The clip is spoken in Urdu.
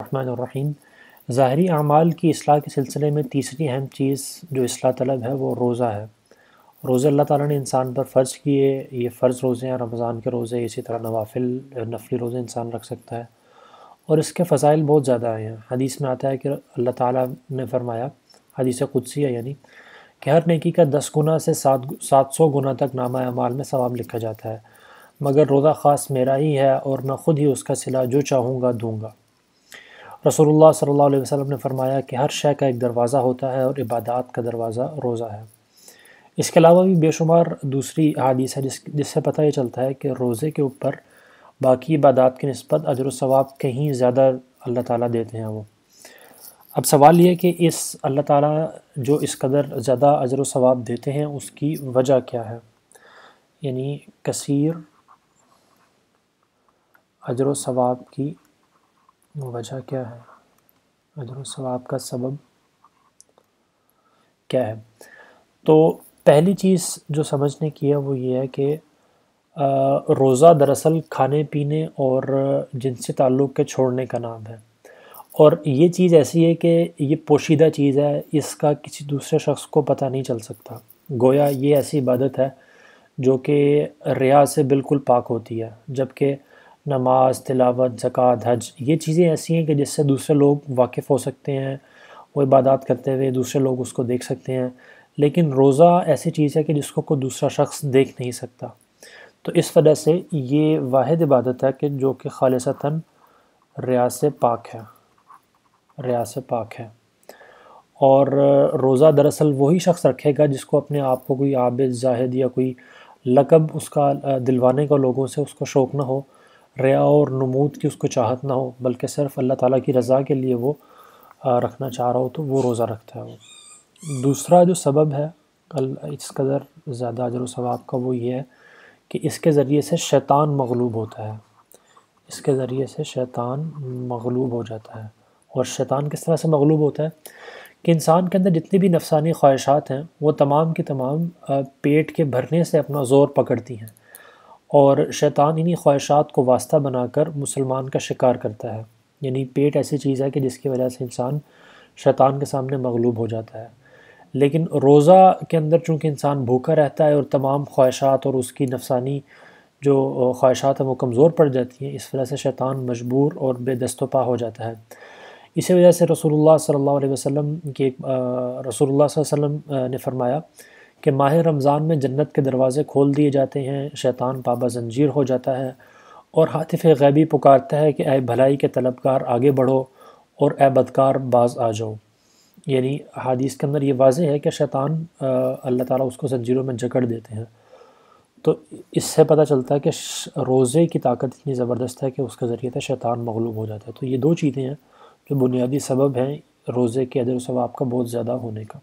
الرحمن الرحیم۔ ظاہری اعمال کی اصلاح کے سلسلے میں تیسری اہم چیز جو اصلاح طلب ہے وہ روزہ ہے۔ روزے اللہ تعالیٰ نے انسان پر فرض کیے، یہ فرض روزے ہیں رمضان کے روزے، اسی طرح نفلی روزے انسان رکھ سکتا ہے، اور اس کے فضائل بہت زیادہ ہیں۔ حدیث میں آتا ہے کہ اللہ تعالیٰ نے فرمایا، حدیث قدسی ہے یعنی، کہ ہر نیکی کا 10 گنا سے 700 گنا تک نامہ اعمال میں ثواب لکھا جاتا ہے، مگر روزہ خاص میرا ہی ہے اور میں خود ہی اس کا صلہ جو چاہوں گا دوں گا۔ رسول اللہ صلی اللہ علیہ وسلم نے فرمایا کہ ہر شے کا ایک دروازہ ہوتا ہے اور عبادات کا دروازہ روزہ ہے۔ اس کے علاوہ بھی بے شمار دوسری احادیث ہے جس سے پتہ یہ چلتا ہے کہ روزے کے اوپر باقی عبادات کی نسبت اجر و ثواب کہیں زیادہ اللہ تعالیٰ دیتے ہیں وہ۔ اب سوال یہ کہ اس اللہ تعالیٰ جو اس قدر زیادہ اجر و ثواب دیتے ہیں اس کی وجہ کیا ہے، یعنی کثیر اجر و ثواب کی وجہ کیا ہے، اجر و ثواب کا سبب کیا ہے؟ تو پہلی چیز جو سمجھنے کی ہے وہ یہ ہے کہ روزہ دراصل کھانے پینے اور جنسی تعلق کے چھوڑنے کا نام ہے، اور یہ چیز ایسی ہے کہ یہ پوشیدہ چیز ہے، اس کا کسی دوسرے شخص کو پتہ نہیں چل سکتا۔ گویا یہ ایسی عبادت ہے جو کہ ریا سے بالکل پاک ہوتی ہے، جبکہ نماز، تلاوت، زکوٰۃ، حج یہ چیزیں ایسی ہیں کہ جس سے دوسرے لوگ واقف ہو سکتے ہیں، وہ عبادات کرتے ہوئے دوسرے لوگ اس کو دیکھ سکتے ہیں، لیکن روزہ ایسی چیز ہے کہ جس کو کوئی دوسرا شخص دیکھ نہیں سکتا۔ تو اس وجہ سے یہ واحد عبادت ہے کہ جو کہ خالصتاً ریا سے پاک ہے، ریا سے پاک ہے۔ اور روزہ دراصل وہی شخص رکھے گا جس کو اپنے آپ کو کوئی عابد، زاہد یا کوئی لقب اس کا دلوانے کا لوگوں سے اس کو شوق نہ ہو، ریا اور نمود کی اس کو چاہت نہ ہو، بلکہ صرف اللہ تعالیٰ کی رضا کے لیے وہ رکھنا چاہ رہا ہو، تو وہ روزہ رکھتا ہے وہ۔ دوسرا جو سبب ہے اس قدر زیادہ اجر و ثواب کا وہ یہ ہے کہ اس کے ذریعے سے شیطان مغلوب ہوتا ہے، اس کے ذریعے سے شیطان مغلوب ہو جاتا ہے۔ اور شیطان کس طرح سے مغلوب ہوتا ہے کہ انسان کے اندر جتنی بھی نفسانی خواہشات ہیں وہ تمام کی تمام پیٹ کے بھرنے سے اپنا زور پکڑتی ہیں، اور شیطان انہی خواہشات کو واسطہ بنا کر مسلمان کا شکار کرتا ہے۔ یعنی پیٹ ایسی چیز ہے کہ جس کی وجہ سے انسان شیطان کے سامنے مغلوب ہو جاتا ہے، لیکن روزہ کے اندر چونکہ انسان بھوکا رہتا ہے اور تمام خواہشات اور اس کی نفسانی جو خواہشات ہیں وہ کمزور پڑ جاتی ہیں، اس وجہ سے شیطان مجبور اور بے دست و پا ہو جاتا ہے۔ اسی وجہ سے رسول اللہ صلی اللہ علیہ وسلم رسول اللہ صلی اللہ علیہ وسلم نے فرمایا کہ ماہ رمضان میں جنت کے دروازے کھول دیے جاتے ہیں، شیطان پابہ زنجیر ہو جاتا ہے، اور ہاتف غیبی پکارتا ہے کہ اے بھلائی کے طلبکار آگے بڑھو اور اے بدکار باز آ جاؤ۔ یعنی حدیث کے اندر یہ واضح ہے کہ شیطان اللہ تعالیٰ اس کو زنجیروں میں جکڑ دیتے ہیں۔ تو اس سے پتہ چلتا ہے کہ روزے کی طاقت اتنی زبردست ہے کہ اس کے ذریعے سے شیطان مغلوب ہو جاتا ہے۔ تو یہ دو چیزیں ہیں جو بنیادی سبب ہیں روزے کے اجر و ثواب کا بہت زیادہ ہونے کا۔